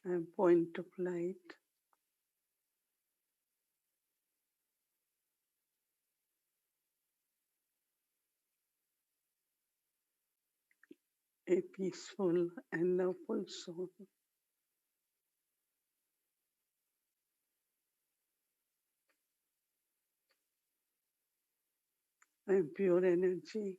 a point of light, a peaceful and loveful soul. I am pure energy,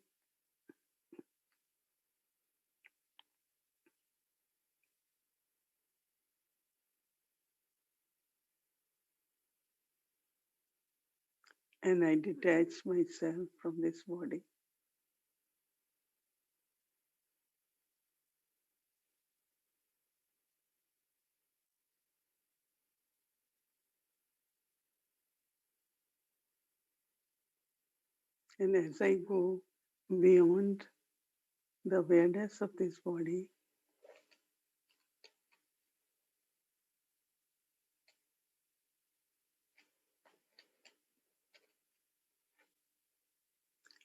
and I detach myself from this body. And as I go beyond the awareness of this body,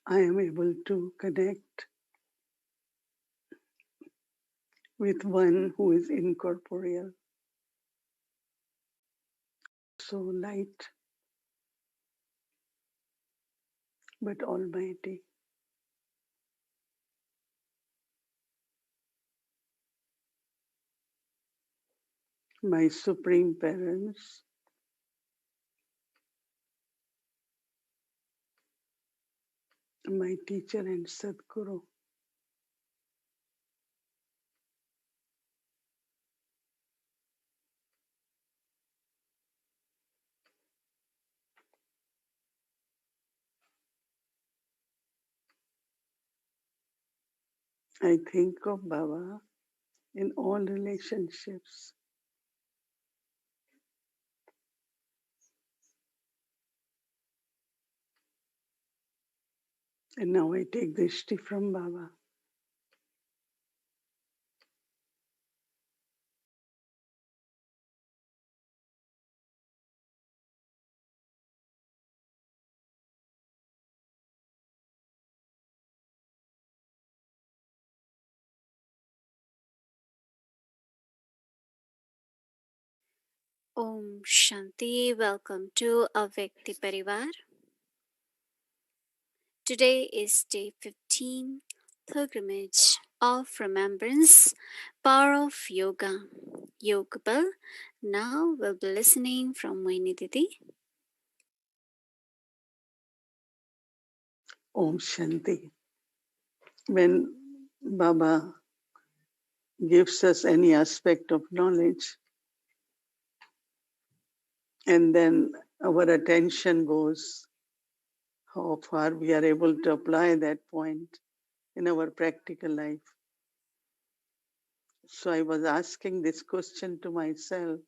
I am able to connect with one who is incorporeal, so light but almighty. My supreme parents, my teacher and Sadguru. I think of Baba in all relationships. And now I take drishti from Baba. Om Shanti, welcome to Avyakti Parivar. Today is day 15, Pilgrimage of Remembrance, Power of Yoga. Yoga Bell. Now we'll be listening from Mohini Didi. Om Shanti. When Baba gives us any aspect of knowledge, and then our attention goes how far we are able to apply that point in our practical life. So I was asking this question to myself,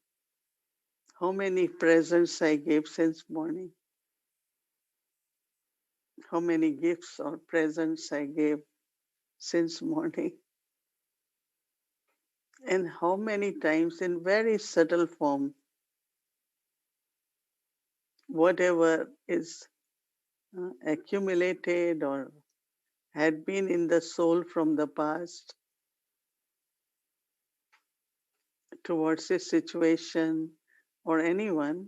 how many presents I gave since morning? How many gifts or presents I gave since morning? And how many times in very subtle form, whatever is accumulated or had been in the soul from the past towards a situation or anyone,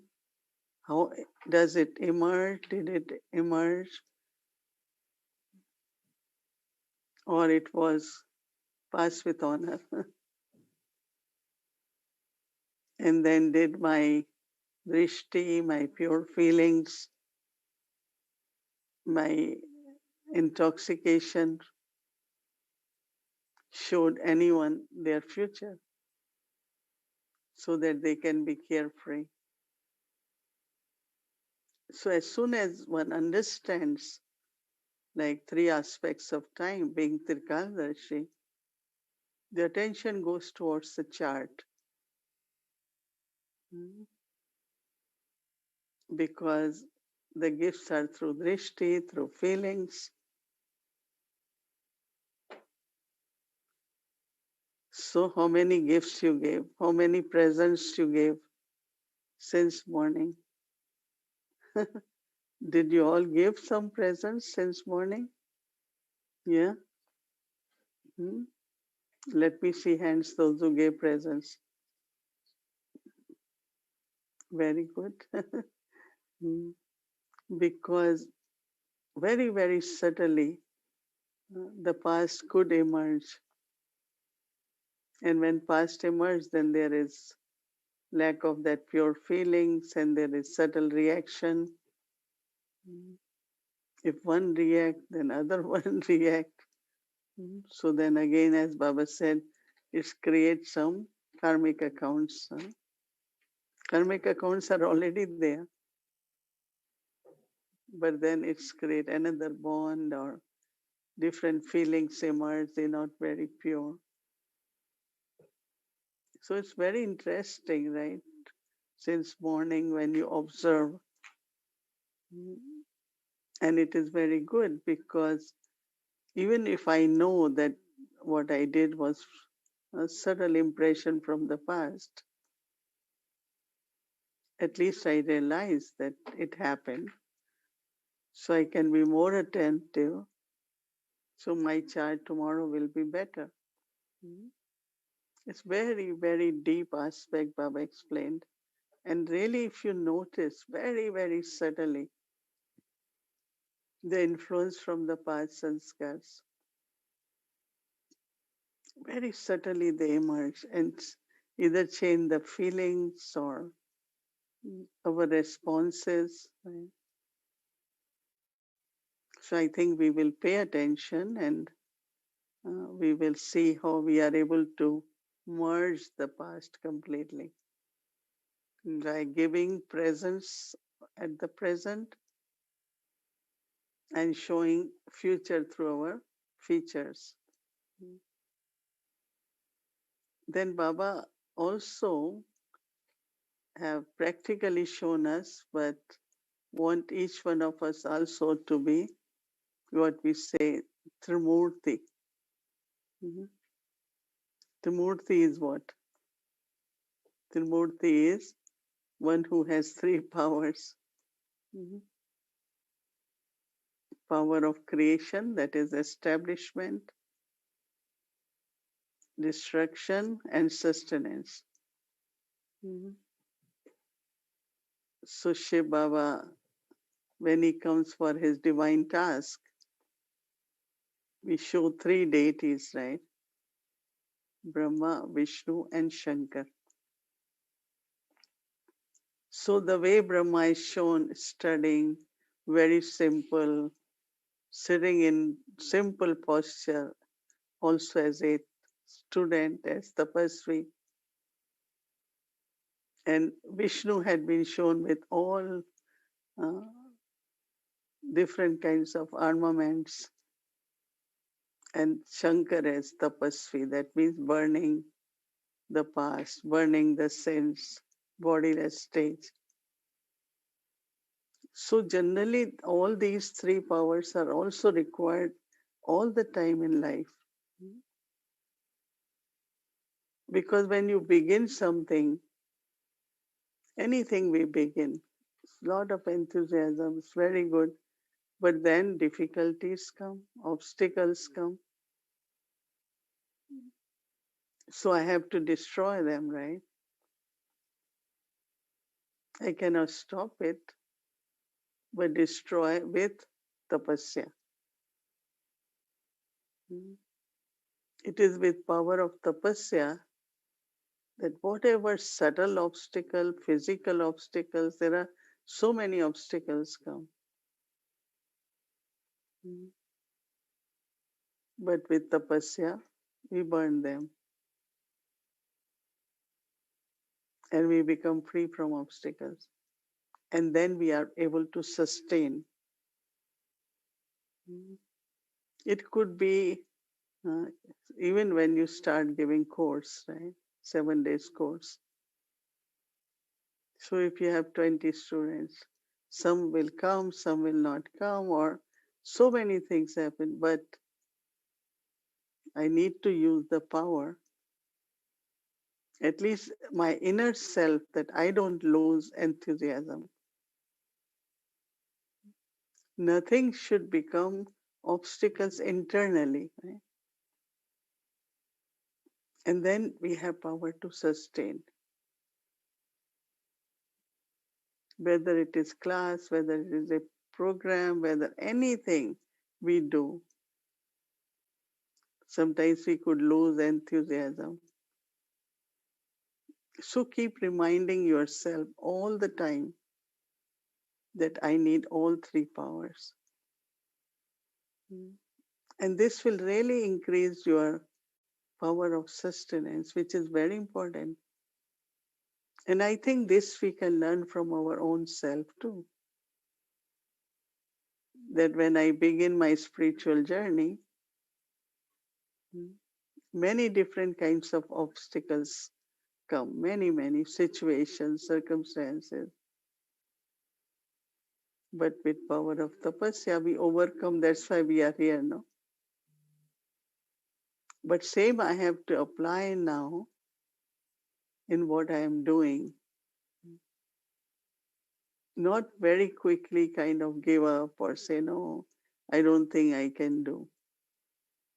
how does it emerge? Did it emerge? Or it was passed with honor? And then did my drishti, my pure feelings, my intoxication showed anyone their future so that they can be carefree? So as soon as one understands like three aspects of time being Tirkaldarshi, the attention goes towards the chart. Because the gifts are through drishti, through feelings. So how many gifts you gave? How many presents you gave since morning? Did you all give some presents since morning? Yeah? Hmm? Let me see hands, those who gave presents. Very good. Mm. Because very, very subtly the past could emerge. And when past emerge, then there is lack of that pure feelings and there is subtle reaction. Mm. If one react, then other one react. Mm. So then again, as Baba said, it creates some karmic accounts. Karmic accounts are already there, but then it's create another bond or different feelings emerge. They're not very pure. So it's very interesting, right? Since morning when you observe, mm, and it is very good because even if I know that what I did was a subtle impression from the past, at least I realize that it happened. So I can be more attentive. So my child tomorrow will be better. Mm. It's very, very deep aspect Baba explained. And really, if you notice very, very subtly, the influence from the past sanskars, very subtly they emerge and either change the feelings or our responses. Right? So I think we will pay attention and we will see how we are able to merge the past completely by giving presence at the present and showing future through our features. Then Baba also have practically shown us, but want each one of us also to be what we say Trimurthi. Mhm. Trimurthi is what? Trimurthi is one who has three powers. Mhm. Power of creation, that is establishment, destruction, and sustenance. Mhm. So Shiv Baba, when he comes for his divine task, we show three deities, right? Brahma, Vishnu, and Shankar. So the way Brahma is shown studying, very simple, sitting in simple posture, also as a student, as tapasvi. And Vishnu had been shown with all uh, different kinds of armaments, and Shankar as tapasvi, that means burning the past, burning the sins, bodiless stage. So generally, all these three powers are also required all the time in life. Because when you begin something, anything we begin, lot of enthusiasm, it's very good. But then difficulties come, obstacles come. So I have to destroy them, right? I cannot stop it, but destroy with tapasya. Mm. It is with power of tapasya that whatever subtle obstacle, physical obstacles, there are so many obstacles come. Mm. But with tapasya, we burn them and we become free from obstacles. And then we are able to sustain. Mm. It could be uh, even when you start giving course, right? 7 days course. So if you have 20 students, some will come, some will not come, or so many things happen, but I need to use the power, at least my inner self, that I don't lose enthusiasm. Nothing should become obstacles internally, right? And then we have power to sustain. whether it is class, whether it is a program, whether anything we do, sometimes we could lose enthusiasm. So keep reminding yourself all the time that I need all three powers. Mm. And this will really increase your power of sustenance, which is very important. And I think this we can learn from our own self too. That when I begin my spiritual journey, mm, many different kinds of obstacles come, many situations, circumstances. But with power of tapasya, we overcome. That's why we are here now. But same I have to apply now in what I am doing. Not very quickly kind of give up or say, no, I don't think I can do.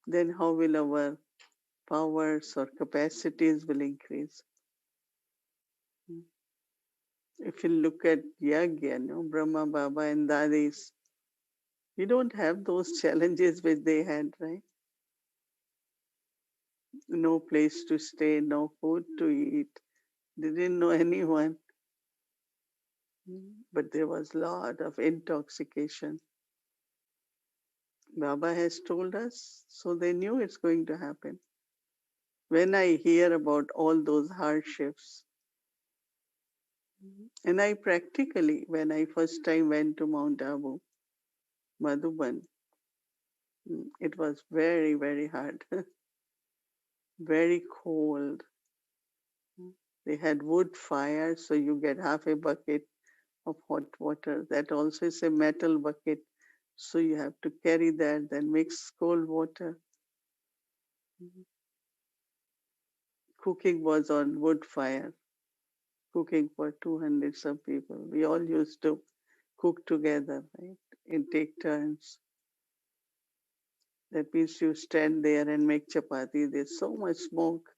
Then how will our powers or capacities will increase? If you look at Yagya, no, Brahma, Baba and Dadis, we don't have those challenges which they had, right? No place to stay, no food to eat. They didn't know anyone. But there was a lot of intoxication. Baba has told us, so they knew it's going to happen. When I hear about all those hardships, and I practically, when I first time went to Mount Abu, Madhuban, it was very hard, very cold. They had wood fire, so you get half a bucket of hot water. That also is a metal bucket, so you have to carry that, then mix cold water. Cooking was on wood fire, cooking for 200 some people. We all used to cook together, right? And take turns. That means you stand there and make chapati. There's so much smoke.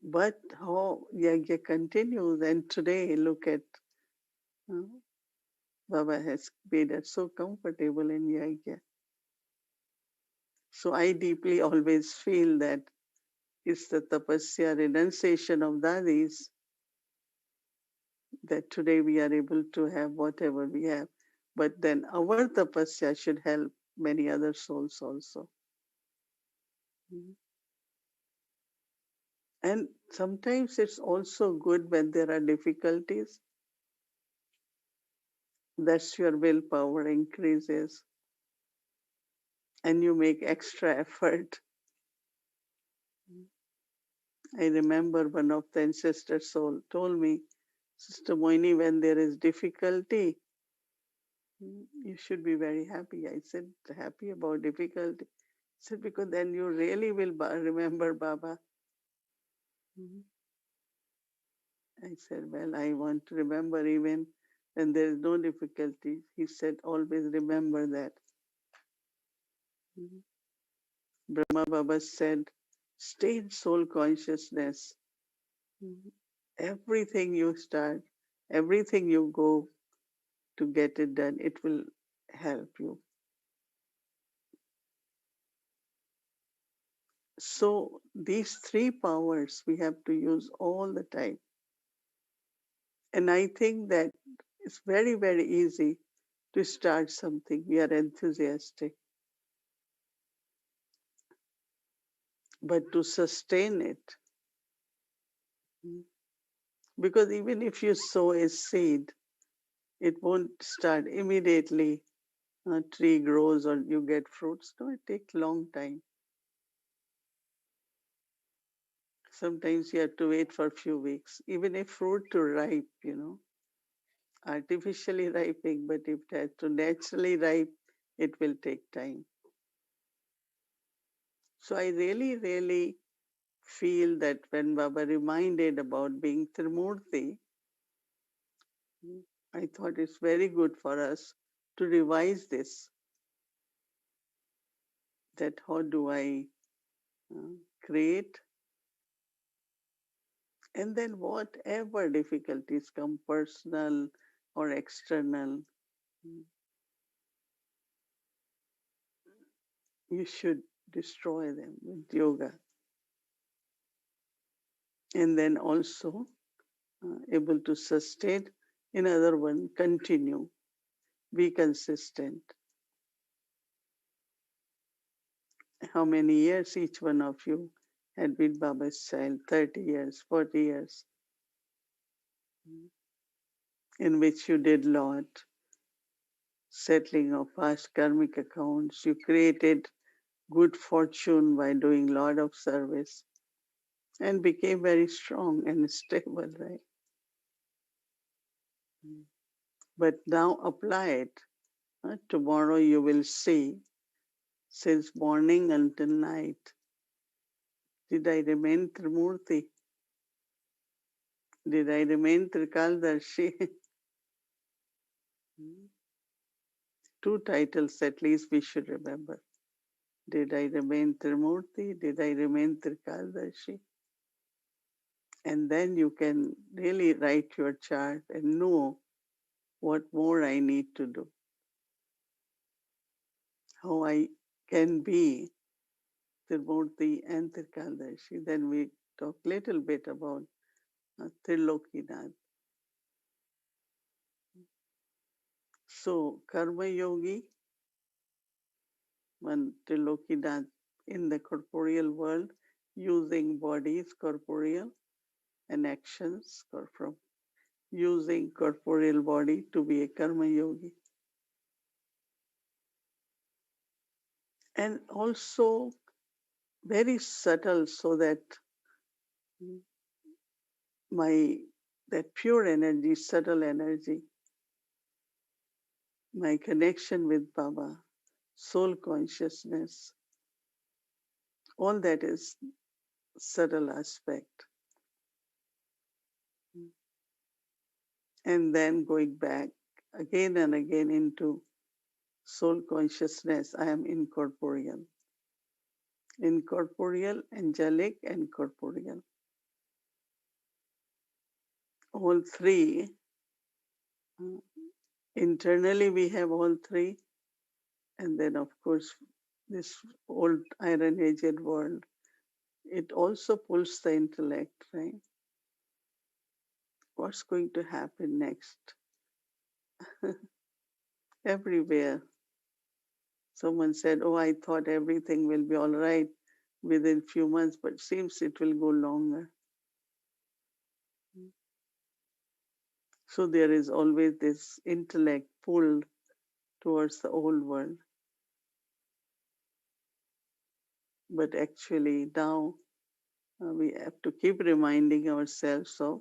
But how Yagya continues, and today look at uh, Baba has made us so comfortable in Yagya. So I deeply always feel that it's the tapasya renunciation of dadis that today we are able to have whatever we have. But then our tapasya should help many other souls also. Mhm. And sometimes it's also good when there are difficulties. That's your willpower increases and you make extra effort. I remember one of the ancestor soul told me, Sister Mohini, when there is difficulty, you should be very happy. I said, happy about difficulty? He said, because then you really will remember Baba. Mhm. I said, well, I want to remember even when there is no difficulty. He said, always remember that. Mhm. Brahma Baba said, stay in soul consciousness. Mhm. Everything you start, everything you go to get it done, it will help you. So these three powers we have to use all the time. And I think that it's very easy to start something. We are enthusiastic. But to sustain it, because even if you sow a seed, it won't start immediately. A tree grows or you get fruits. No, it takes long time. Sometimes you have to wait for a few weeks. Even a fruit to ripe, artificially ripening, but if it has to naturally ripe, it will take time. So I really feel that when Baba reminded about being Trimurthi, I thought it's very good for us to revise this, that how do I create And then whatever difficulties come, personal or external, you should destroy them with yoga. And then also able to sustain. In other one, continue, be consistent. How many years each one of you had been Baba's child? 30 years, 40 years, in which you did lot, settling of past karmic accounts. You created good fortune by doing lot of service and became very strong and stable, right? But now apply it. Tomorrow you will see, since morning until night, did I remain Trimurthi? Did I remain Trikaldarshi? Two titles at least we should remember. Did I remain Trimurti? Did I remain Trikaldarshi? And then you can really write your chart and know what more I need to do, how I can be Trimurti and Trikaldarshi. Then we talk little bit about Trilokinath. So Karma Yogi, one Trilokinath in the corporeal world, using bodies, corporeal, and actions, from using corporeal body to be a Karma Yogi. And also very subtle, so that my that pure energy, subtle energy, my connection with Baba, soul consciousness, all that is subtle aspect. And then going back again and again into soul consciousness, I am incorporeal. Incorporeal, angelic, and corporeal. All three. Internally, we have all three. And then, of course, this old Iron Aged world, it also pulls the intellect, right? What's going to happen next? Everywhere. Someone said, oh, I thought everything will be all right within few months, but seems it will go longer. So there is always this intellect pulled towards the old world. But actually now we have to keep reminding ourselves of,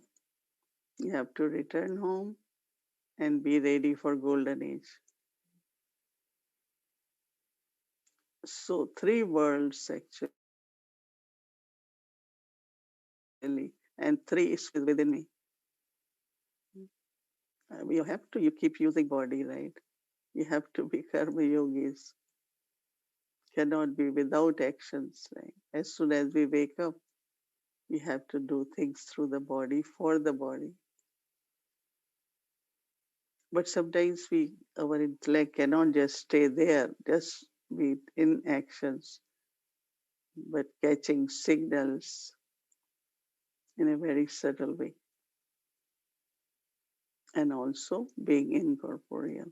you have to return home and be ready for golden age. So three worlds actually, and three spaces within me. You have to, you keep using body, right? You have to be karma yogis. Cannot be without actions, right? As soon as we wake up, we have to do things through the body, for the body. But sometimes our intellect cannot just stay there, just be in actions, but catching signals in a very subtle way. And also being incorporeal.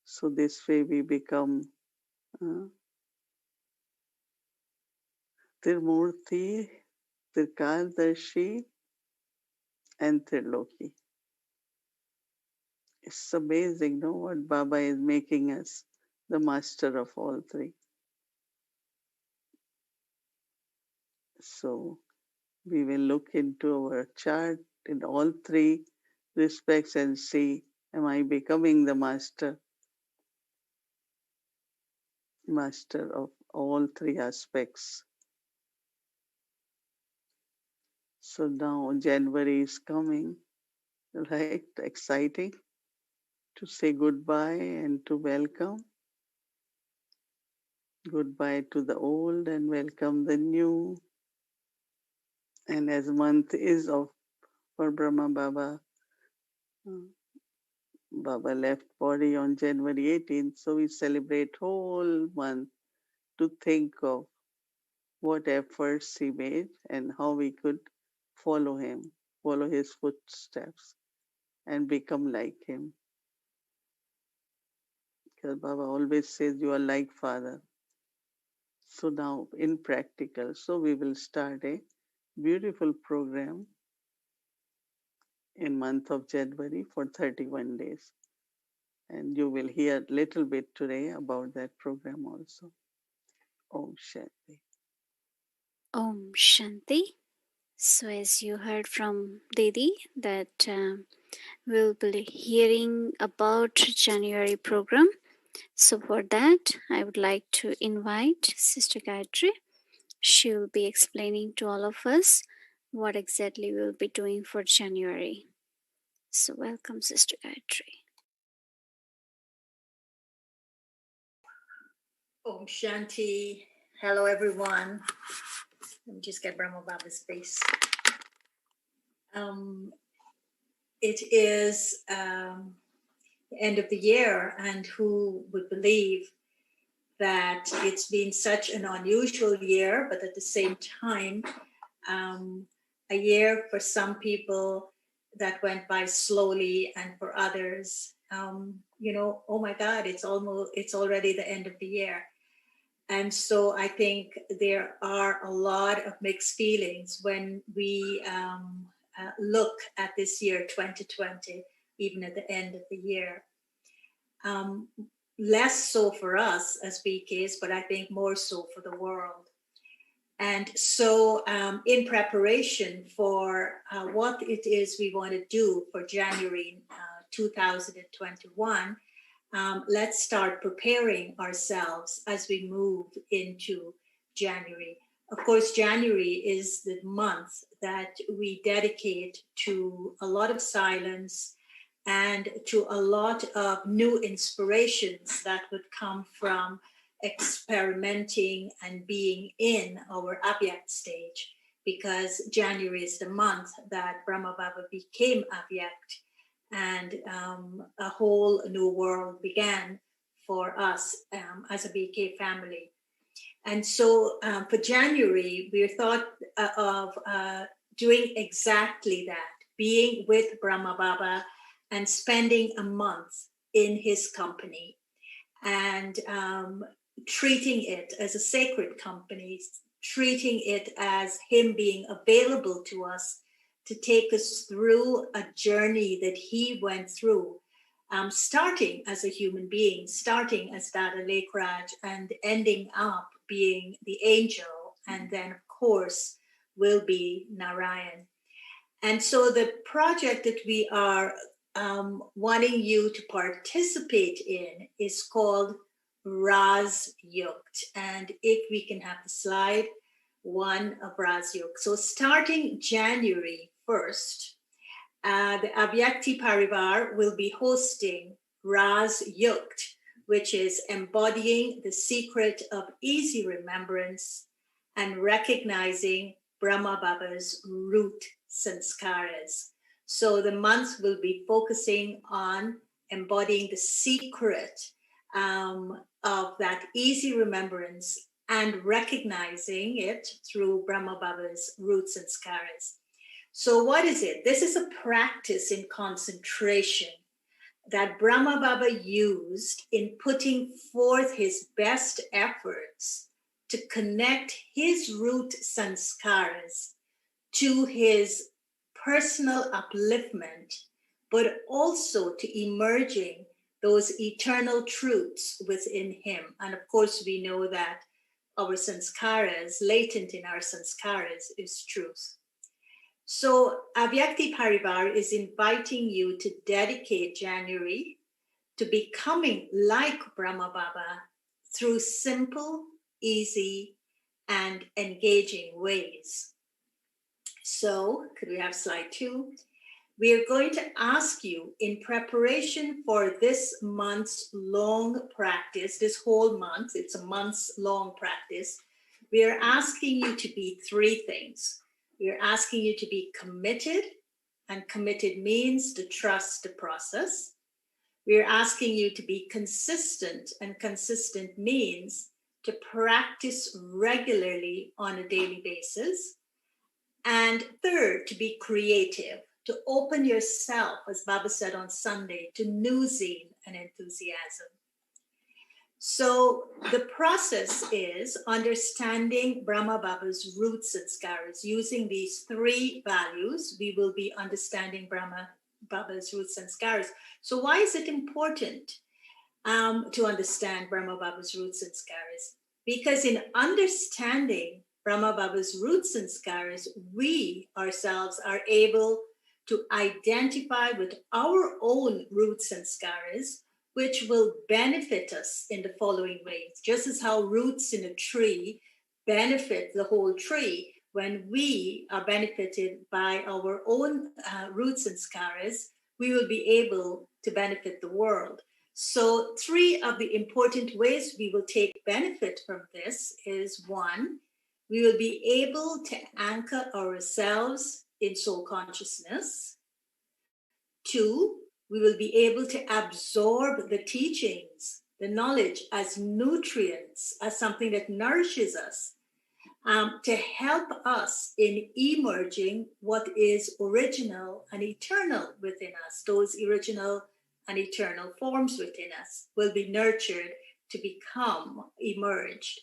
So this way we become uh, Trimurti, Trikaldarshi, and Triloki. It's amazing, no, what Baba is making us the master of all three. So we will look into our chart in all three respects and see, am I becoming the master of all three aspects? So now January is coming, right? Exciting to say goodbye and to welcome. Goodbye to the old and welcome the new. And as month is of for Brahma Baba, uh, Baba left body on January 18th, so we celebrate whole month to think of what efforts he made and how we could follow him, follow his footsteps, and become like him. Because Baba always says, you are like Father. So now, in practical, so we will start a beautiful program in month of January for 31 days. And you will hear a little bit today about that program also. Om Shanti. Om Shanti. So, as you heard from Didi, that we'll be hearing about January program. So, for that, I would like to invite Sister Gayatri. She will be explaining to all of us what exactly we'll be doing for January. So, welcome, Sister Gayatri. Om Shanti. Hello, everyone. Let me just get Brahma Baba's face. It is the end of the year, and who would believe that it's been such an unusual year, but at the same time, a year for some people that went by slowly, and for others, oh my God, it's already the end of the year. And so I think there are a lot of mixed feelings when we look at this year 2020, even at the end of the year. Less so for us as BKs, but I think more so for the world. And so in preparation for what it is we want to do for January 2021, let's start preparing ourselves as we move into January. Of course, January is the month that we dedicate to a lot of silence and to a lot of new inspirations that would come from experimenting and being in our Avyakt stage, because January is the month that Brahma Baba became Avyakt, and a whole new world began for us as a BK family. And so for January, we thought of doing exactly that, being with Brahma Baba and spending a month in his company, and treating it as a sacred company, treating it as him being available to us to take us through a journey that he went through, starting as a human being, starting as Dada Lekraj, and ending up being the angel, and then, of course, will be Narayan. And so the project that we are wanting you to participate in is called Raz Yukt. And if we can have the slide one of Raz Yukt. So starting January 1st, the Avyakti Parivar will be hosting Raz Yukt, which is embodying the secret of easy remembrance and recognizing Brahma Baba's root sanskaras. So the month will be focusing on embodying the secret of that easy remembrance and recognizing it through Brahma Baba's root sanskaras. So what is it? This is a practice in concentration that Brahma Baba used in putting forth his best efforts to connect his root sanskaras to his personal upliftment, but also to emerging those eternal truths within him. And of course, we know that our sanskaras, latent in our sanskaras, is truth. So Avyakti Parivar is inviting you to dedicate January to becoming like Brahma Baba through simple, easy, and engaging ways. So could we have slide 2? We are going to ask you, in preparation for this month's long practice, this whole month, it's a month's long practice, we are asking you to be 3 things. We're asking you to be committed, and committed means to trust the process. We're asking you to be consistent, and consistent means to practice regularly on a daily basis. And third, to be creative, to open yourself, as Baba said on Sunday, to new zeal and enthusiasm. So the process is understanding Brahma Baba's roots and skaras. Using these three values, we will be understanding Brahma Baba's roots and skaras. So why is it important to understand Brahma Baba's roots and skaras? Because in understanding Brahma Baba's roots and skaras, we ourselves are able to identify with our own roots and skaras, which will benefit us in the following ways. Just as how roots in a tree benefit the whole tree, when we are benefited by our own roots and skaras, we will be able to benefit the world. So three of the important ways we will take benefit from this is: one, we will be able to anchor ourselves in soul consciousness. Two, we will be able to absorb the teachings, the knowledge as nutrients, as something that nourishes us, to help us in emerging what is original and eternal within us. Those original and eternal forms within us will be nurtured to become emerged.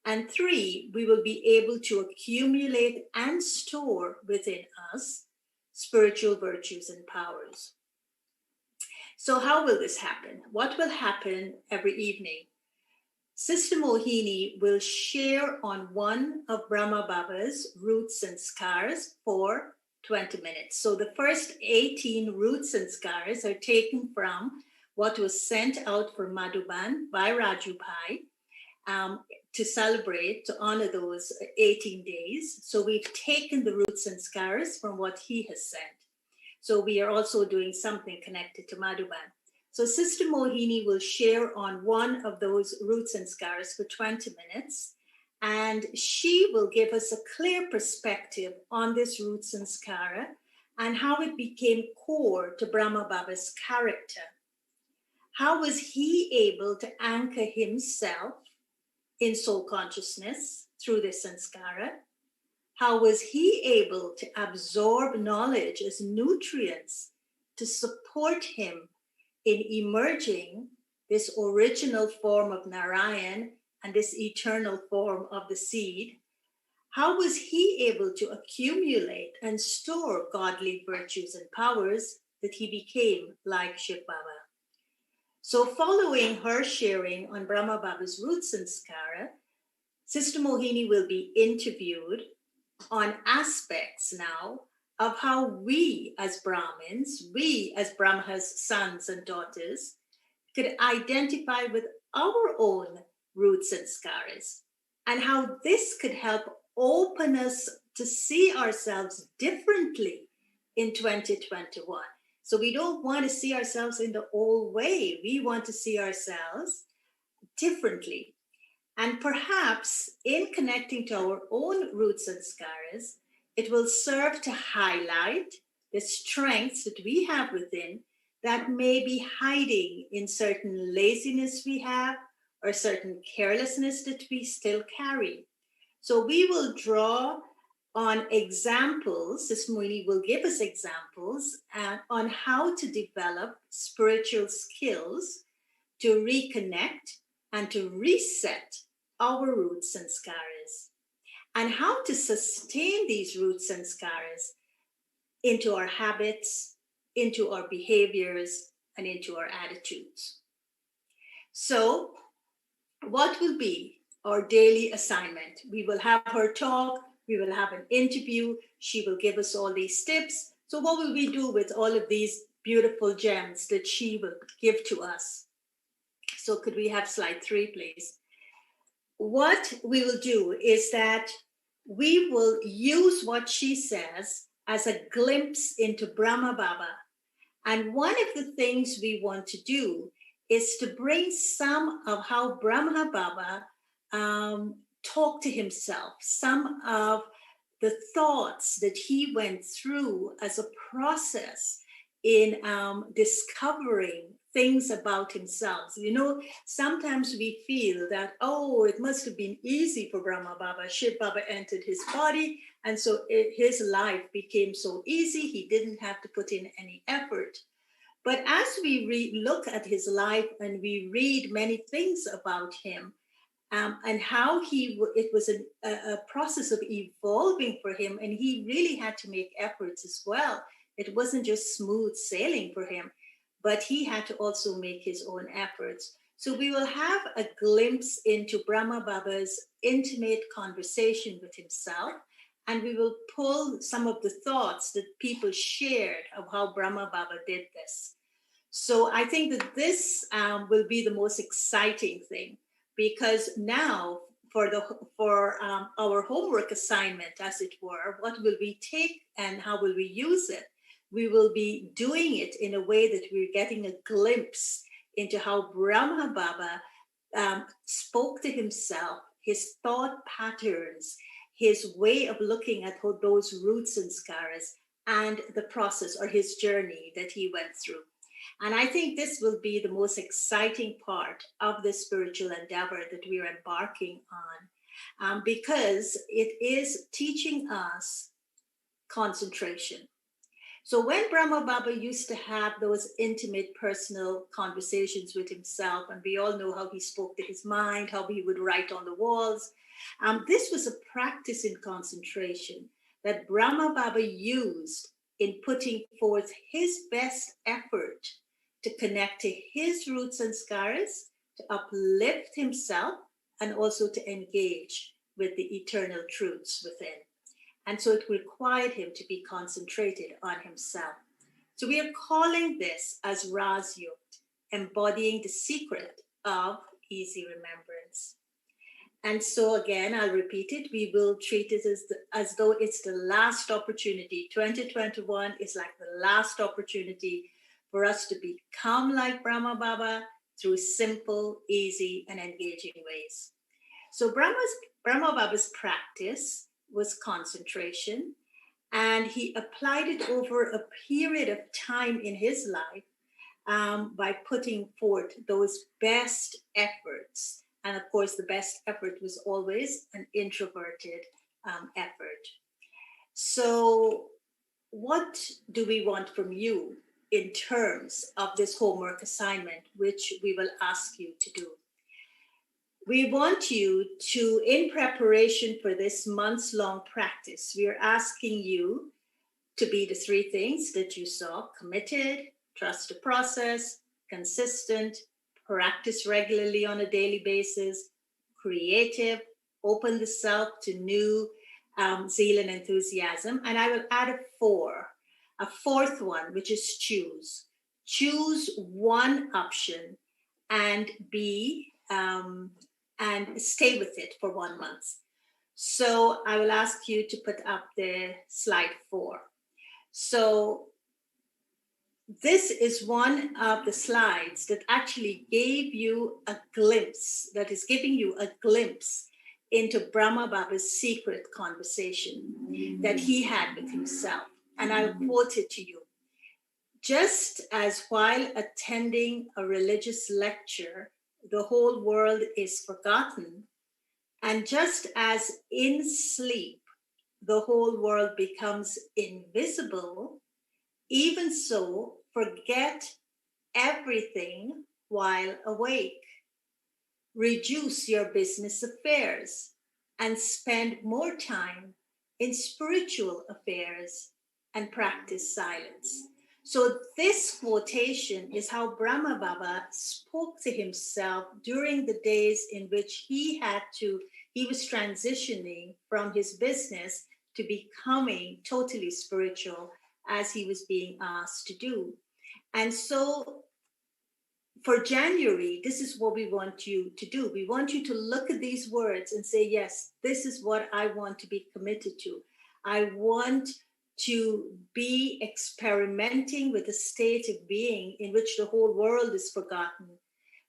And three, we will be able to accumulate and store within us spiritual virtues and powers. So how will this happen? What will happen every evening? Sister Mohini will share on one of Brahma Baba's roots and skaras for 20 minutes. So the first 18 roots and skaras are taken from what was sent out for Madhuban by Raju Pai, to celebrate, to honor those 18 days. So we've taken the roots and skaras from what he has sent. So we are also doing something connected to Madhuban. So Sister Mohini will share on one of those roots and skaras for 20 minutes, and she will give us a clear perspective on this roots and skara and how it became core to Brahma Baba's character. How was he able to anchor himself in soul consciousness through this sanskara? How was he able to absorb knowledge as nutrients to support him in emerging this original form of Narayan and this eternal form of the seed? How was he able to accumulate and store godly virtues and powers that he became like Shiv Baba? So following her sharing on Brahma Baba's roots and skara, Sister Mohini will be interviewed on aspects now of how we as Brahmins, we as Brahma's sons and daughters, could identify with our own roots and skaras, and how this could help open us to see ourselves differently in 2021. So we don't want to see ourselves in the old way. We want to see ourselves differently. And perhaps in connecting to our own roots and skaras, it will serve to highlight the strengths that we have within that may be hiding in certain laziness we have or certain carelessness that we still carry. So we will draw on examples. Sister Mohini will give us examples on how to develop spiritual skills to reconnect and to reset our roots and skaras, and how to sustain these roots and skaras into our habits, into our behaviors, and into our attitudes. So, what will be our daily assignment? We will have her talk, we will have an interview, she will give us all these tips. So, what will we do with all of these beautiful gems that she will give to us? So, could we have slide 3, please? What we will do is that we will use what she says as a glimpse into Brahma Baba. And one of the things we want to do is to bring some of how Brahma Baba talked to himself, some of the thoughts that he went through as a process in discovering things about himself. You know, sometimes we feel that, oh, it must have been easy for Brahma Baba. Shiv Baba entered his body, and so his life became so easy. He didn't have to put in any effort. But as we look at his life and we read many things about him, and how it was a process of evolving for him, and he really had to make efforts as well. It wasn't just smooth sailing for him, but he had to also make his own efforts. So we will have a glimpse into Brahma Baba's intimate conversation with himself, and we will pull some of the thoughts that people shared of how Brahma Baba did this. So I think that this will be the most exciting thing, because now for our homework assignment, as it were, what will we take and how will we use it? We will be doing it in a way that we're getting a glimpse into how Brahma Baba spoke to himself, his thought patterns, his way of looking at those roots and scars, and the process or his journey that he went through. And I think this will be the most exciting part of this spiritual endeavor that we are embarking on, because it is teaching us concentration. So when Brahma Baba used to have those intimate personal conversations with himself, and we all know how he spoke to his mind, how he would write on the walls, this was a practice in concentration that Brahma Baba used in putting forth his best effort to connect to his roots and scars, to uplift himself, and also to engage with the eternal truths within. And so it required him to be concentrated on himself. So we are calling this as Rajyog, embodying the secret of easy remembrance. And so again, I'll repeat it. We will treat it as though it's the last opportunity. 2021 is like the last opportunity for us to become like Brahma Baba through simple, easy, and engaging ways. So Brahma Baba's practice was concentration, and he applied it over a period of time in his life by putting forth those best efforts. And of course, the best effort was always an introverted effort. So, what do we want from you in terms of this homework assignment, which we will ask you to do? We want you to, in preparation for this months long practice, we are asking you to be the three things that you saw: committed, trust the process, consistent, practice regularly on a daily basis, creative, open the self to new zeal and enthusiasm. And I will add a fourth one, which is choose. Choose one option and and stay with it for 1 month. So I will ask you to put up the slide 4. So this is one of the slides that actually gave you a glimpse, that is giving you a glimpse into Brahma Baba's secret conversation that he had with himself. And I'll quote it to you. Just as while attending a religious lecture, the whole world is forgotten, and just as in sleep, the whole world becomes invisible, even so, forget everything while awake. Reduce your business affairs and spend more time in spiritual affairs and practice silence. So this quotation is how Brahma Baba spoke to himself during the days in which he was transitioning from his business to becoming totally spiritual, as he was being asked to do. And so for January, this is what we want you to do. We want you to look at these words and say, yes, this is what I want to be committed to. I want to be experimenting with a state of being in which the whole world is forgotten,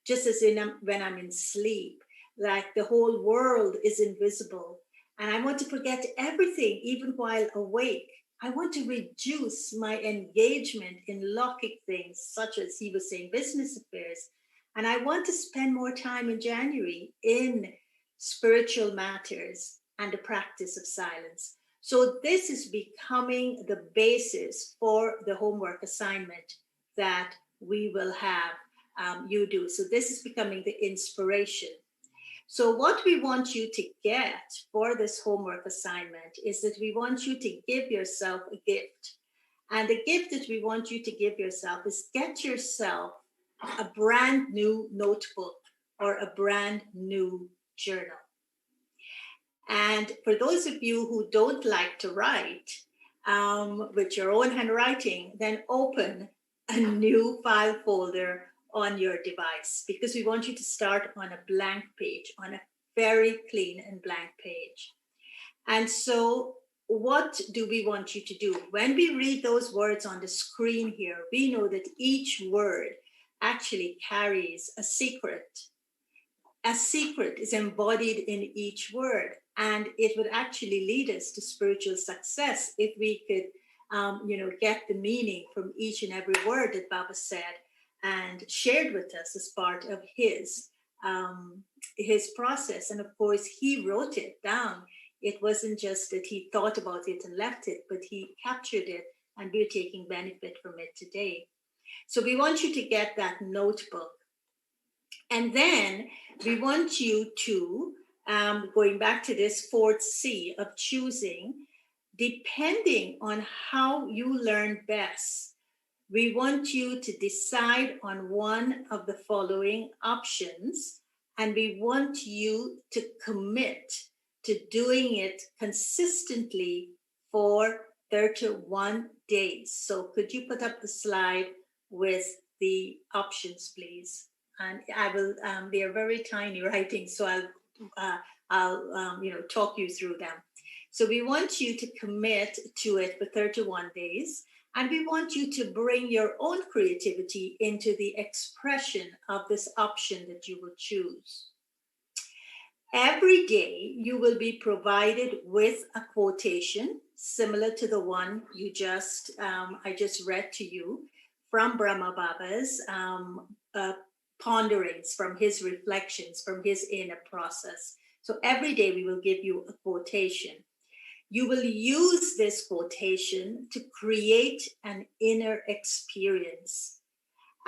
just as when I'm in sleep, like the whole world is invisible. And I want to forget everything, even while awake. I want to reduce my engagement in locking things, such as he was saying, business affairs. And I want to spend more time in January in spiritual matters and the practice of silence. So this is becoming the basis for the homework assignment that we will have you do. So this is becoming the inspiration. So what we want you to get for this homework assignment is that we want you to give yourself a gift. And the gift that we want you to give yourself is get yourself a brand new notebook or a brand new journal. And for those of you who don't like to write with your own handwriting, then open a new file folder on your device, because we want you to start on a blank page, on a very clean and blank page. And so what do we want you to do? When we read those words on the screen here, we know that each word actually carries a secret. A secret is embodied in each word, and it would actually lead us to spiritual success if we could get the meaning from each and every word that Baba said and shared with us as part of his process. And of course, he wrote it down. It wasn't just that he thought about it and left it, but he captured it, and we're taking benefit from it today. So we want you to get that notebook. And then we want you to, going back to this fourth C of choosing, depending on how you learn best, we want you to decide on one of the following options, and we want you to commit to doing it consistently for 31 days. So could you put up the slide with the options, please? And I will, they are very tiny writing, so I'll talk you through them. So we want you to commit to it for 31 days. And we want you to bring your own creativity into the expression of this option that you will choose. Every day, you will be provided with a quotation similar to the one I just read to you from Brahma Baba's ponderings, from his reflections, from his inner process. So every day we will give you a quotation. You will use this quotation to create an inner experience,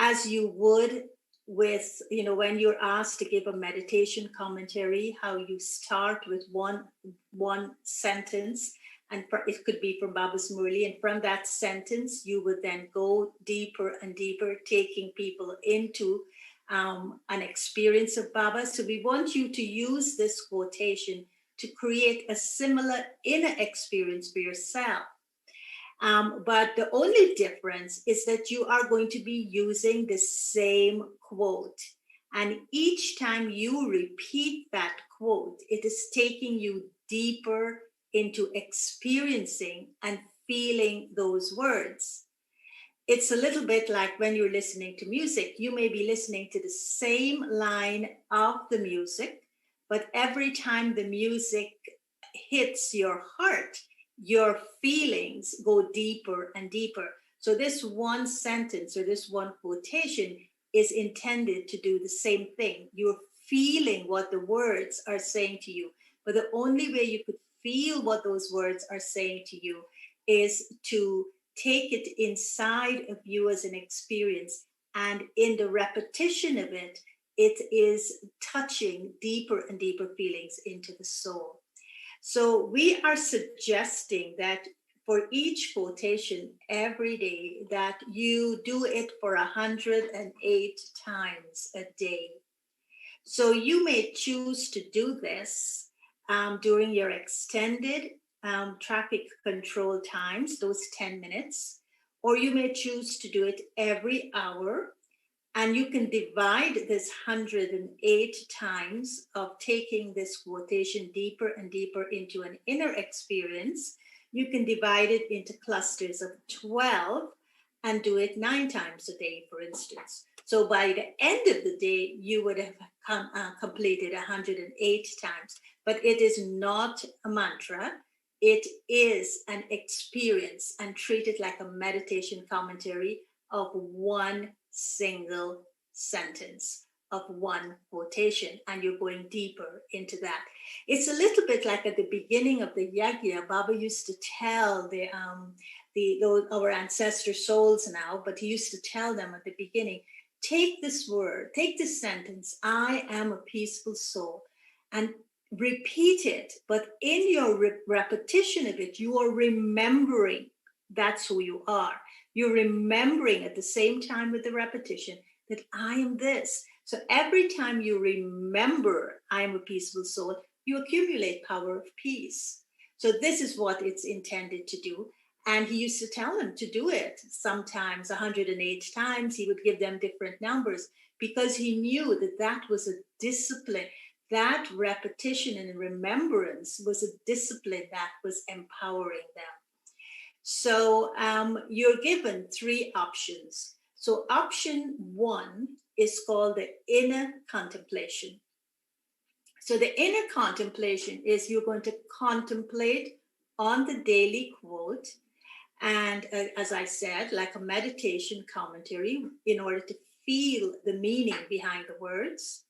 as you would with, when you're asked to give a meditation commentary, how you start with one sentence, and it could be from Baba's Murli, and from that sentence, you would then go deeper and deeper, taking people into an experience of Baba. So we want you to use this quotation to create a similar inner experience for yourself. But the only difference is that you are going to be using the same quote. And each time you repeat that quote, it is taking you deeper into experiencing and feeling those words. It's a little bit like when you're listening to music. You may be listening to the same line of the music, but every time the music hits your heart, your feelings go deeper and deeper. So this one sentence or this one quotation is intended to do the same thing. You're feeling what the words are saying to you. But the only way you could feel what those words are saying to you is to take it inside of you as an experience. And in the repetition of it, it is touching deeper and deeper feelings into the soul. So we are suggesting that for each quotation every day, that you do it for 108 times a day. So you may choose to do this during your extended traffic control times, those 10 minutes, or you may choose to do it every hour. And you can divide this 108 times of taking this quotation deeper and deeper into an inner experience. You can divide it into clusters of 12 and do it 9 times a day, for instance. So by the end of the day, you would have completed 108 times. But it is not a mantra. It is an experience, and treat it like a meditation commentary of one single sentence, of one quotation, and you're going deeper into that. It's a little bit like at the beginning of the yajna, Baba used to tell our ancestor souls now, but he used to tell them at the beginning, take this word, take this sentence, I am a peaceful soul, and repeat it. But in your repetition of it, you are remembering that's who you are. You're remembering at the same time with the repetition that I am this. So every time you remember I am a peaceful soul, you accumulate power of peace. So this is what it's intended to do. And he used to tell them to do it sometimes 108 times. He would give them different numbers because he knew that that was a discipline. That repetition and remembrance was a discipline that was empowering them. So you're given 3 options. So option 1 is called the inner contemplation. So the inner contemplation is you're going to contemplate on the daily quote, and as I said, like a meditation commentary, in order to feel the meaning behind the words.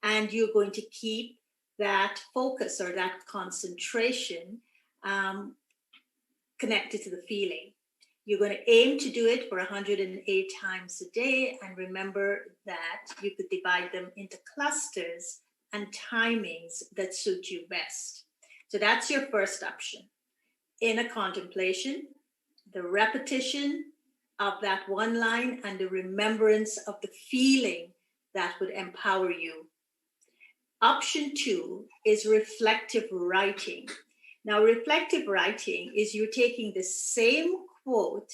And you're going to keep that focus or that concentration connected to the feeling. You're going to aim to do it for 108 times a day. And remember that you could divide them into clusters and timings that suit you best. So that's your first option. Inner contemplation, the repetition of that one line, and the remembrance of the feeling that would empower you. Option 2 is reflective writing. Now, reflective writing is you're taking the same quote,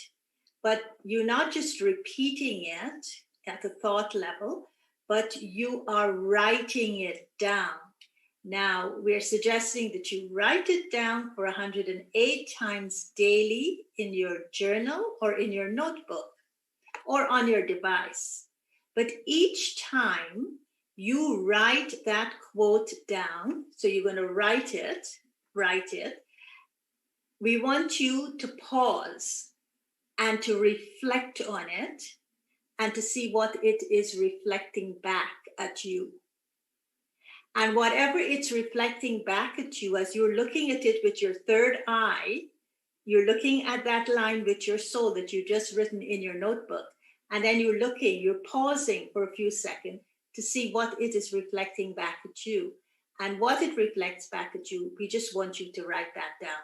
but you're not just repeating it at the thought level, but you are writing it down. Now, we're suggesting that you write it down for 108 times daily in your journal or in your notebook or on your device. But each time you write that quote down, so you're going to write it, we want you to pause and to reflect on it and to see what it is reflecting back at you. And whatever it's reflecting back at you, as you're looking at it with your third eye, you're looking at that line with your soul that you just written in your notebook. And then you're pausing for a few seconds to see what it is reflecting back at you. And what it reflects back at you, we just want you to write that down.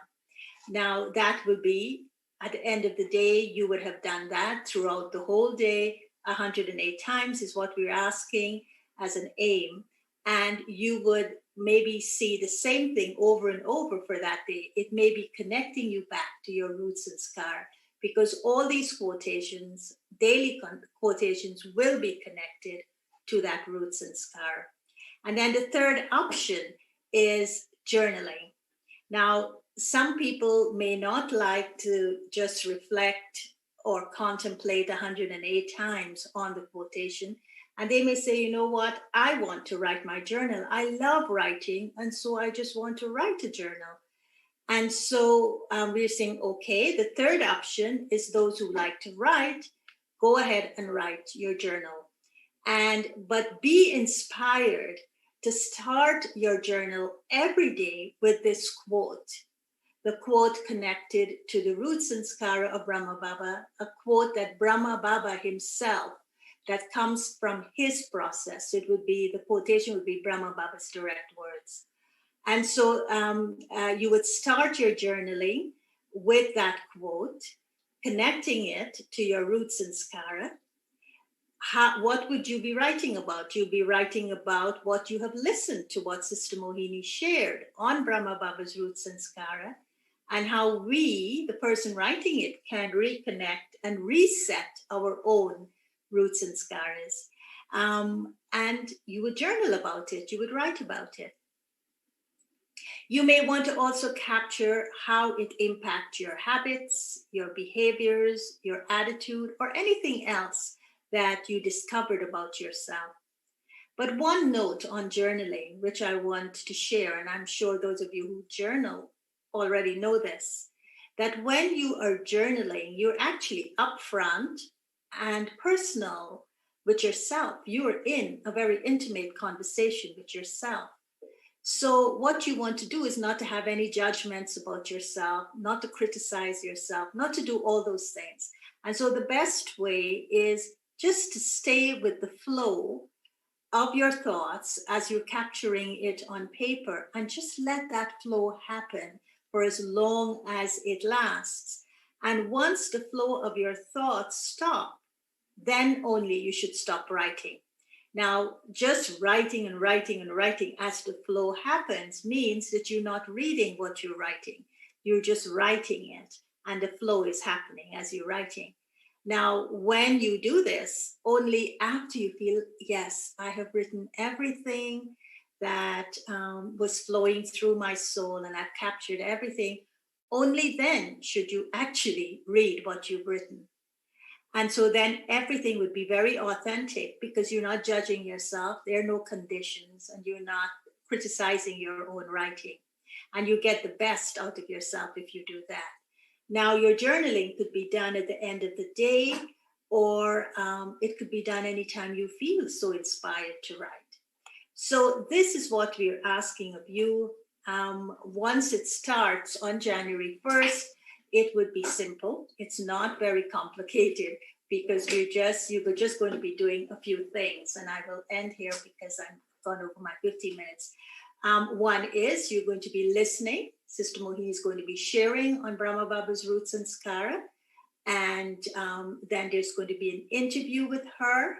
Now, that will be, at the end of the day, you would have done that throughout the whole day. 108 times is what we're asking as an aim. And you would maybe see the same thing over and over for that day. It may be connecting you back to your roots and scar, because all these quotations, daily quotations, will be connected to that roots and scar. And then the third option is journaling. Now, some people may not like to just reflect or contemplate 108 times on the quotation. And they may say, you know what, I want to write my journal. I love writing, and so I just want to write a journal. And so we're saying, okay, the third option is those who like to write, go ahead and write your journal. But be inspired to start your journal every day with this quote. The quote connected to the roots and skara of Brahma Baba, a quote that Brahma Baba himself, that comes from his process. It would be, the quotation would be Brahma Baba's direct words. And so you would start your journaling with that quote, connecting it to your roots and skara. What would you be writing about? You'll be writing about what you have listened to, what Sister Mohini shared on Brahma Baba's roots and skara, and how we, the person writing it, can reconnect and reset our own roots and skaras. And you would journal about it, you would write about it. You may want to also capture how it impacts your habits, your behaviors, your attitude, or anything else that you discovered about yourself. But one note on journaling, which I want to share, and I'm sure those of you who journal already know this, that when you are journaling, you're actually upfront and personal with yourself. You are in a very intimate conversation with yourself. So, what you want to do is not to have any judgments about yourself, not to criticize yourself, not to do all those things. And so, the best way is just to stay with the flow of your thoughts as you're capturing it on paper, and just let that flow happen for as long as it lasts. And once the flow of your thoughts stop, then only you should stop writing. Now, just writing and writing and writing as the flow happens means that you're not reading what you're writing. You're just writing it, and the flow is happening as you're writing. Now, when you do this, only after you feel, yes, I have written everything that was flowing through my soul and I've captured everything, only then should you actually read what you've written. And so then everything would be very authentic because you're not judging yourself. There are no conditions and you're not criticizing your own writing. And you get the best out of yourself if you do that. Now, your journaling could be done at the end of the day, or it could be done anytime you feel so inspired to write. So this is what we're asking of you. Once it starts on January 1st, it would be simple. It's not very complicated because you were just going to be doing a few things. And I will end here because I'm gone over my 15 minutes. One is you're going to be listening. Sister Mohini is going to be sharing on Brahma Baba's roots and Skara. And then there's going to be an interview with her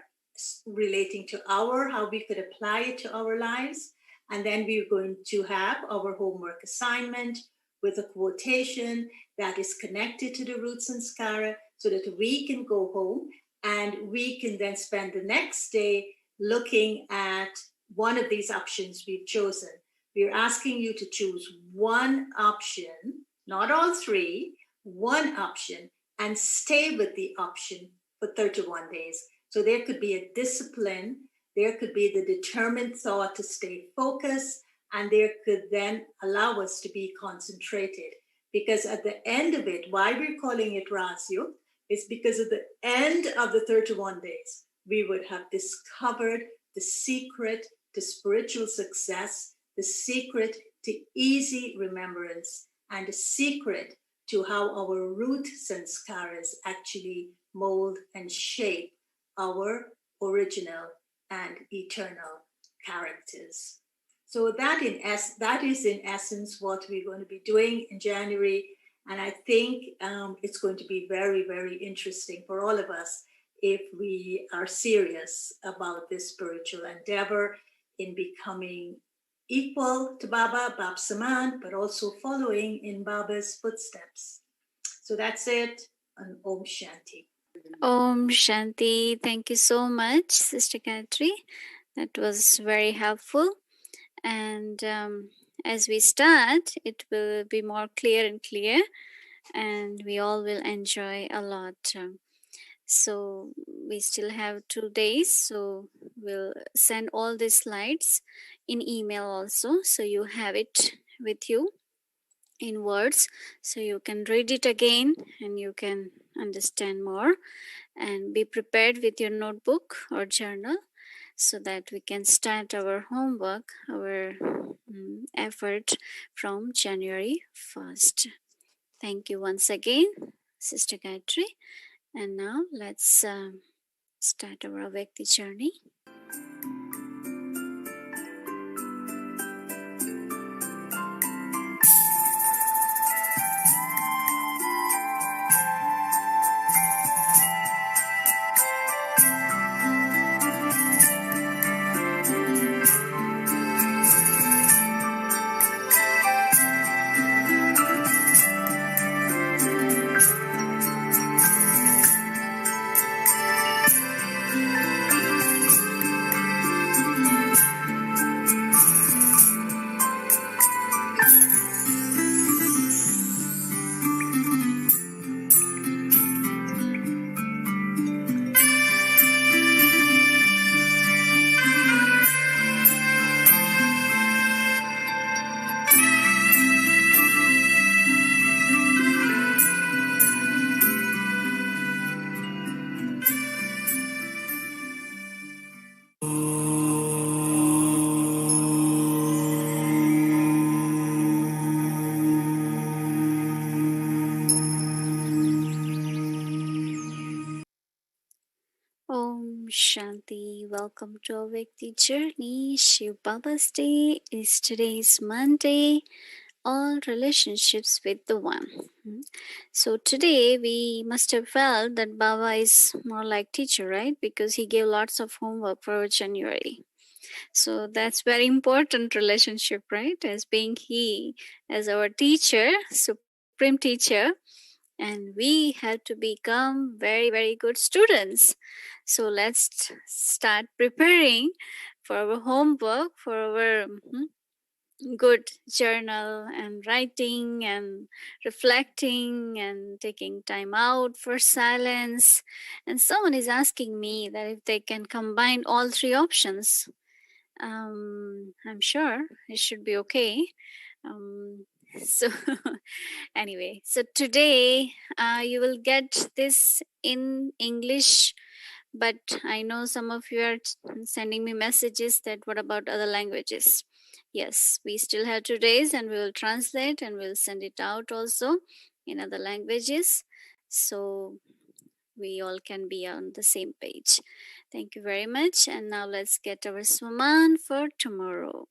relating to how we could apply it to our lives. And then we're going to have our homework assignment with a quotation that is connected to the roots and Skara so that we can go home and we can then spend the next day looking at one of these options we've chosen. We're asking you to choose one option, not all three, one option, and stay with the option for 31 days. So there could be a discipline, there could be the determined thought to stay focused, and there could then allow us to be concentrated. Because at the end of it, why we're calling it Rasyo, is because at the end of the 31 days, we would have discovered the secret to spiritual success, the secret to easy remembrance, and the secret to how our root sanskaras actually mold and shape our original and eternal characters. So that is in essence what we're going to be doing in January. And I think it's going to be very, very interesting for all of us if we are serious about this spiritual endeavor in becoming equal to Baba, Bab Saman, but also following in Baba's footsteps. So that's it, and Om Shanti. Om Shanti. Thank you so much, Sister Gayatri. That was very helpful. And as we start, it will be more clear and clear, and we all will enjoy a lot. So we still have 2 days, so we'll send all the slides in email also, so you have it with you in words, so you can read it again and you can understand more. And be prepared with your notebook or journal so that we can start our homework, our effort from January 1st. Thank you once again, Sister Gayatri. And now let's start our Avekti journey. Shanti. Welcome to Awakening Journey. Shiv Baba's Day is today's Monday. All relationships with the One. So today we must have felt that Baba is more like teacher, right? Because he gave lots of homework for January. So that's very important relationship, right? As being he as our teacher, supreme teacher, and we have to become very, very good students. So let's start preparing for our homework, for our good journal and writing and reflecting and taking time out for silence. And someone is asking me that if they can combine all three options. I'm sure it should be okay. Um, so anyway, so today you will get this in English, but I know some of you are sending me messages that what about other languages? Yes, we still have 2 days and we will translate and we'll send it out also in other languages. So we all can be on the same page. Thank you very much. And now let's get our Swaman for tomorrow.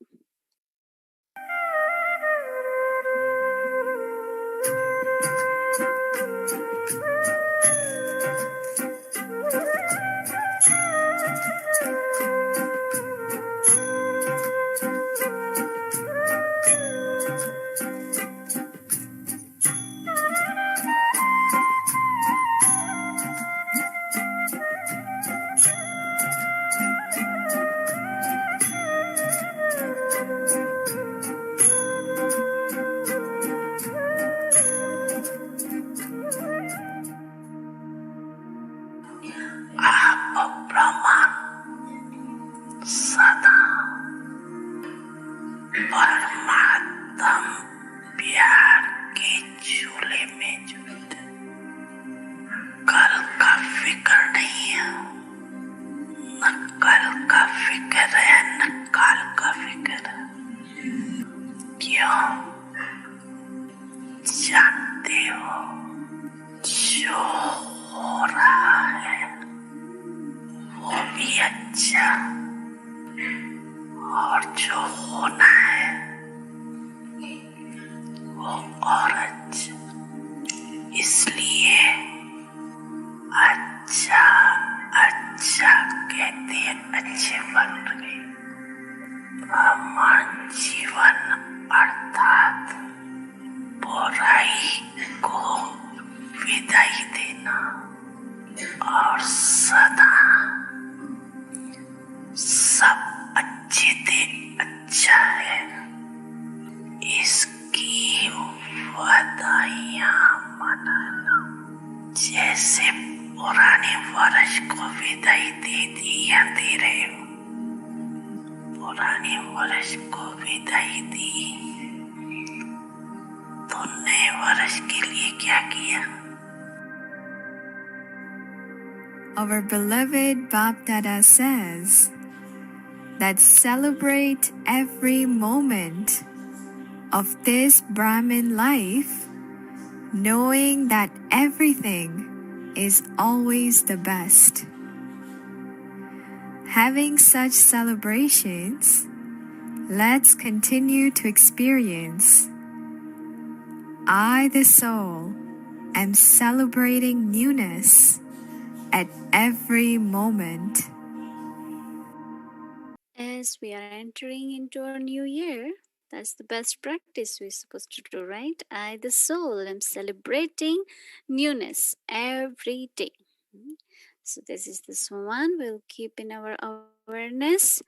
Our beloved Bap Dada says that celebrate every moment of this Brahmin life, knowing that everything is always the best. Having such celebrations, let's continue to experience. I, the soul, am celebrating newness at every moment. As we are entering into our new year, that's the best practice we're supposed to do, right? I, the soul, am celebrating newness every day. So this is this one we'll keep in our awareness.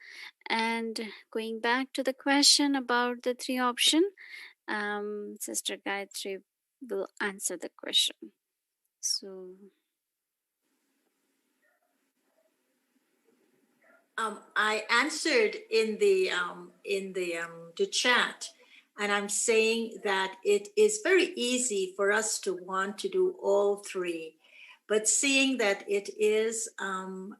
And going back to the question about the three option, Sister Gayatri will answer the question. So I answered in the chat, and I'm saying that it is very easy for us to want to do all three, but seeing that it is an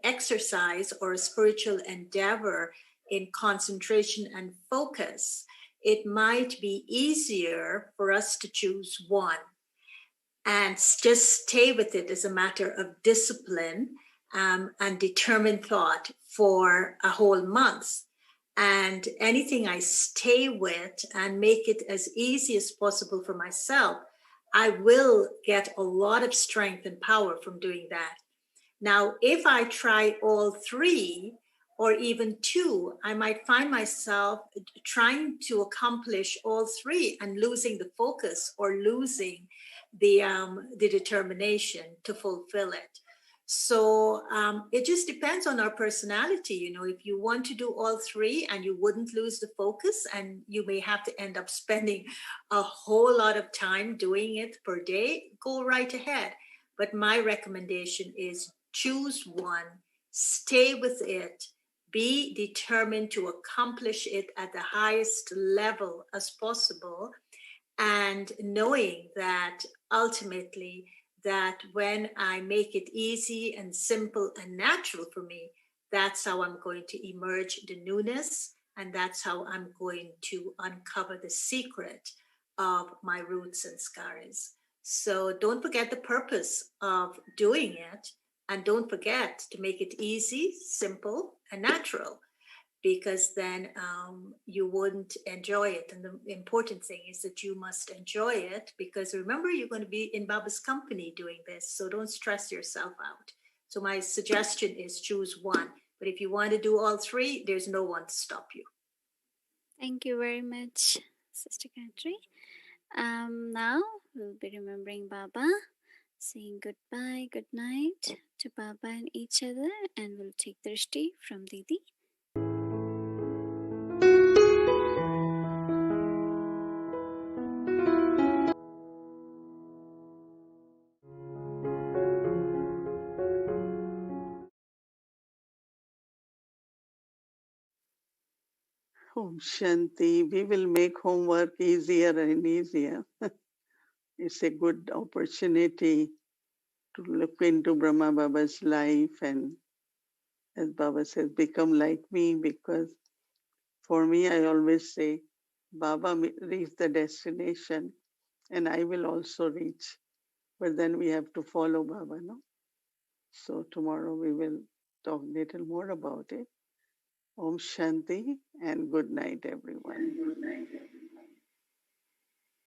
exercise or a spiritual endeavor in concentration and focus, it might be easier for us to choose one and just stay with it as a matter of discipline and determined thought for a whole month. And anything I stay with and make it as easy as possible for myself, I will get a lot of strength and power from doing that. Now, if I try all three or even two, I might find myself trying to accomplish all three and losing the focus or losing the determination to fulfill it. So it just depends on our personality. You know, if you want to do all three and you wouldn't lose the focus, and you may have to end up spending a whole lot of time doing it per day, go right ahead. But my recommendation is choose one, stay with it, be determined to accomplish it at the highest level as possible, and knowing that ultimately that when I make it easy and simple and natural for me, that's how I'm going to emerge the newness, and that's how I'm going to uncover the secret of my roots and scars. So don't forget the purpose of doing it, and don't forget to make it easy, simple, and natural, because then you wouldn't enjoy it. And the important thing is that you must enjoy it, because remember, you're going to be in Baba's company doing this. So don't stress yourself out. So my suggestion is choose one. But if you want to do all three, there's no one to stop you. Thank you very much, Sister Gayatri. Now we'll be remembering Baba, saying goodbye, good night to Baba and each other, and we'll take Drishti from Didi. Om Shanti. We will make homework easier and easier. It's a good opportunity to look into Brahma Baba's life, and as Baba says, become like me, because for me, I always say, Baba reached the destination and I will also reach. But then we have to follow Baba, no? So tomorrow we will talk a little more about it. Om Shanti and good night, everyone.